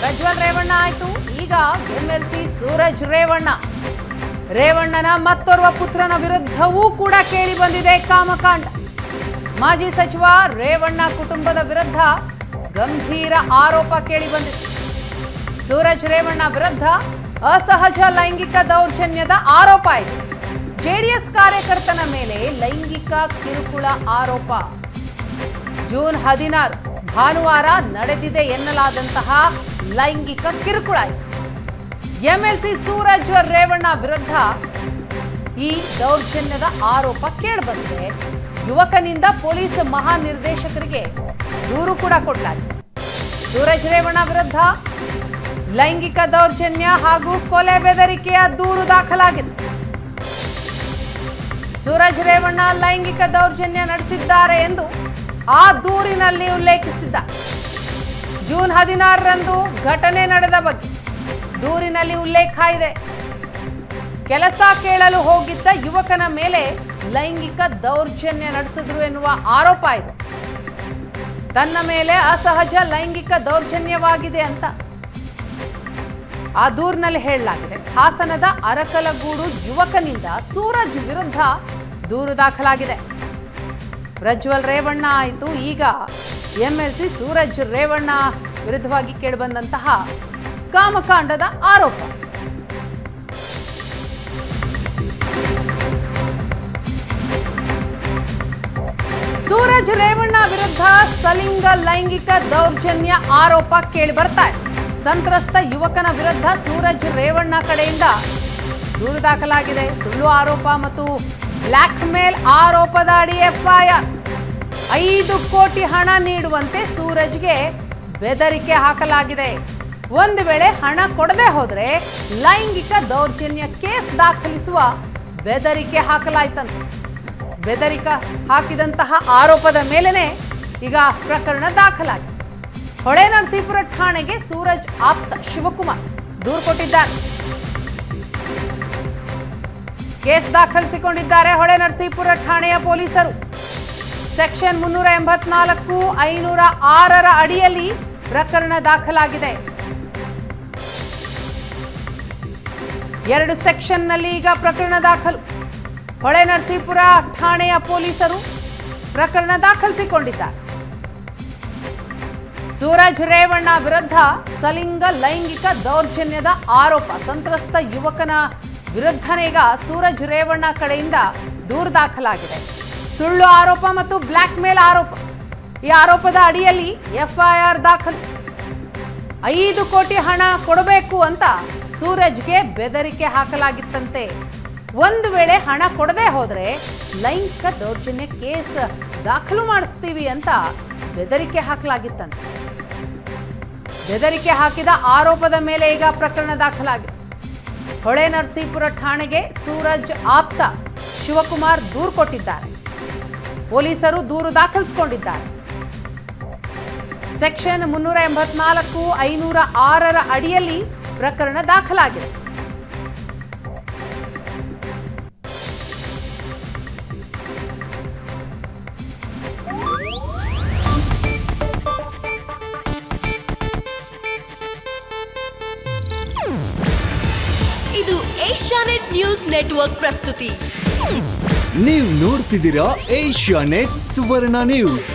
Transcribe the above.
ಪ್ರಜ್ವಲ್ ರೇವಣ್ಣ ಆಯ್ತು, ಈಗ ಎಂಎಲ್ಸಿ ಸೂರಜ್ ರೇವಣ್ಣನ ಮತ್ತೋರ್ವ ಪುತ್ರನ ವಿರುದ್ಧವೂ ಕೂಡ ಕೇಳಿ ಬಂದಿದೆ ಕಾಮಕಾಂಡ. ಮಾಜಿ ಸಚಿವ ರೇವಣ್ಣ ಕುಟುಂಬದ ವಿರುದ್ಧ ಗಂಭೀರ ಆರೋಪ ಕೇಳಿ ಬಂದಿದೆ. ಸೂರಜ್ ರೇವಣ್ಣ ವಿರುದ್ಧ ಅಸಹಜ ಲೈಂಗಿಕ ದೌರ್ಜನ್ಯದ ಆರೋಪ ಇದೆ. ಜೆಡಿಎಸ್ ಕಾರ್ಯಕರ್ತನ ಮೇಲೆ ಲೈಂಗಿಕ ಕಿರುಕುಳ ಆರೋಪ. ಜೂನ್ 16 ಭಾನುವಾರ ನಡೆದಿದೆ ಎನ್ನಲಾದಂತಹ ಲೈಂಗಿಕ ಕಿರುಕುಳ ಇದೆ. ಎಂಎಲ್ಸಿ ಸೂರಜ್ ರೇವಣ್ಣ ವಿರುದ್ಧ ಈ ದೌರ್ಜನ್ಯದ ಆರೋಪ ಕೇಳಿಬಂದಿದೆ. ಯುವಕನಿಂದ ಪೊಲೀಸ್ ಮಹಾನಿರ್ದೇಶಕರಿಗೆ ದೂರು ಕೂಡ ಕೊಡಲಾಗಿದೆ. ಸೂರಜ್ ರೇವಣ್ಣ ವಿರುದ್ಧ ಲೈಂಗಿಕ ದೌರ್ಜನ್ಯ ಹಾಗೂ ಕೊಲೆ ಬೆದರಿಕೆಯ ದೂರು ದಾಖಲಾಗಿದೆ. ಸೂರಜ್ ರೇವಣ್ಣ ಲೈಂಗಿಕ ದೌರ್ಜನ್ಯ ನಡೆಸಿದ್ದಾರೆ ಎಂದು ಆ ದೂರಿನಲ್ಲಿ ಉಲ್ಲೇಖಿಸಿದ್ದ. ಜೂನ್ 16ರಂದು ಘಟನೆ ನಡೆದ ಬಗ್ಗೆ ದೂರಿನಲ್ಲಿ ಉಲ್ಲೇಖ ಇದೆ. ಕೆಲಸ ಕೇಳಲು ಹೋಗಿದ್ದ ಯುವಕನ ಮೇಲೆ ಲೈಂಗಿಕ ದೌರ್ಜನ್ಯ ನಡೆಸಿದ್ರು ಎನ್ನುವ ಆರೋಪ ಇದೆ. ತನ್ನ ಮೇಲೆ ಅಸಹಜ ಲೈಂಗಿಕ ದೌರ್ಜನ್ಯವಾಗಿದೆ ಅಂತ ಆ ದೂರಿನಲ್ಲಿ ಹೇಳಲಾಗಿದೆ. ಹಾಸನದ ಅರಕಲಗೂಡು ಯುವಕನಿಂದ ಸೂರಜ್ ವಿರುದ್ಧ ದೂರು ದಾಖಲಾಗಿದೆ. ಪ್ರಜ್ವಲ್ ರೇವಣ್ಣ ಆಯಿತು, ಈಗ ಎಂಎಲ್ಸಿ ಸೂರಜ್ ರೇವಣ್ಣ ವಿರುದ್ಧವಾಗಿ ಕೇಳಿಬಂದಂತಹ ಕಾಮಕಾಂಡದ ಆರೋಪ. ಸೂರಜ್ ರೇವಣ್ಣ ವಿರುದ್ಧ ಸಲಿಂಗ ಲೈಂಗಿಕ ದೌರ್ಜನ್ಯ ಆರೋಪ ಕೇಳಿ ಬರ್ತಾ ಇದೆ. ಸಂತ್ರಸ್ತ ಯುವಕನ ವಿರುದ್ಧ ಸೂರಜ್ ರೇವಣ್ಣ ಕಡೆಯಿಂದ ದೂರು ದಾಖಲಾಗಿದೆ. ಸುಳ್ಳು ಆರೋಪ ಮತ್ತು ಬ್ಲ್ಯಾಕ್ ಮೇಲ್ ಆರೋಪದ ಅಡಿ ಎಫ್ಐಆರ್. 5 ಕೋಟಿ ಹಣ ನೀಡುವಂತೆ ಸೂರಜ್ಗೆ ಬೆದರಿಕೆ ಹಾಕಲಾಗಿದೆ. ಒಂದು ವೇಳೆ ಹಣ ಕೊಡದೆ ಹೋದರೆ ಲೈಂಗಿಕ ದೌರ್ಜನ್ಯ ಕೇಸ್ ದಾಖಲಿಸುವ ಬೆದರಿಕೆ ಹಾಕಲಾಯ್ತಂತೆ. ಬೆದರಿಕೆ ಹಾಕಿದಂತಹ ಆರೋಪದ ಮೇಲೆನೆ ಈಗ ಪ್ರಕರಣ ದಾಖಲಾಗಿದೆ. ಹೊಳೆನರಸೀಪುರ ಠಾಣೆಗೆ ಸೂರಜ್ ಆಪ್ತ ಶಿವಕುಮಾರ್ ದೂರು ಕೊಟ್ಟಿದ್ದಾರೆ. ಕೇಸ್ ದಾಖಲಿಸಿಕೊಂಡಿದ್ದಾರೆ ಹೊಳೆನರಸೀಪುರ ಠಾಣೆಯ ಪೊಲೀಸರು. ಸೆಕ್ಷನ್ 384, 506 ಅಡಿಯಲ್ಲಿ ಪ್ರಕರಣ ದಾಖಲಾಗಿದೆ. 2 ಸೆಕ್ಷನ್ನಲ್ಲಿ ಈಗ ಪ್ರಕರಣ ದಾಖಲು. ಹೊಳೆನರಸೀಪುರ ಠಾಣೆಯ ಪೊಲೀಸರು ಪ್ರಕರಣ ದಾಖಲಿಸಿಕೊಂಡಿದ್ದಾರೆ. ಸೂರಜ್ ರೇವಣ್ಣ ವಿರುದ್ಧ ಸಲಿಂಗ ಲೈಂಗಿಕ ದೌರ್ಜನ್ಯದ ಆರೋಪ. ಸಂತ್ರಸ್ತ ಯುವಕನ ವಿರುದ್ಧನೇ ಈಗ ಸೂರಜ್ ರೇವಣ್ಣ ಕಡೆಯಿಂದ ದೂರು ದಾಖಲಾಗಿದೆ. ಸುಳ್ಳು ಆರೋಪ ಮತ್ತು ಬ್ಲ್ಯಾಕ್ ಮೇಲ್ ಆರೋಪ, ಈ ಆರೋಪದ ಅಡಿಯಲ್ಲಿ ಎಫ್ಐಆರ್ ದಾಖಲು. 5 ಕೋಟಿ ಹಣ ಕೊಡಬೇಕು ಅಂತ ಸೂರಜ್ಗೆ ಬೆದರಿಕೆ ಹಾಕಲಾಗಿತ್ತಂತೆ. ಒಂದು ವೇಳೆ ಹಣ ಕೊಡದೆ ಹೋದರೆ ಲೈಂಗಿಕ ದೌರ್ಜನ್ಯ ಕೇಸ್ ದಾಖಲು ಮಾಡಿಸ್ತೀವಿ ಅಂತ ಬೆದರಿಕೆ ಹಾಕಲಾಗಿತ್ತಂತೆ. ಬೆದರಿಕೆ ಹಾಕಿದ ಆರೋಪದ ಮೇಲೆ ಈಗ ಪ್ರಕರಣ ದಾಖಲಾಗಿದೆ. ಹೊಳೆನರಸೀಪುರ ಠಾಣೆಗೆ ಸೂರಜ್ ಆಪ್ತ ಶಿವಕುಮಾರ್ ದೂರು ಕೊಟ್ಟಿದ್ದಾರೆ. ಪೊಲೀಸರು ದೂರು ದಾಖಲಿಸಿಕೊಂಡಿದ್ದಾರೆ. ಸೆಕ್ಷನ್ 384, 506 ಅಡಿಯಲ್ಲಿ ಪ್ರಕರಣ ದಾಖಲಾಗಿದೆ. ಇದು ಏಷ್ಯಾನೆಟ್ ನ್ಯೂಸ್ ನೆಟ್ವರ್ಕ್ ಪ್ರಸ್ತುತಿ. ನೀವು ನೋಡ್ತಿದ್ದೀರಾ ಏಷ್ಯಾನೆಟ್ ಸುವರ್ಣ ನ್ಯೂಸ್.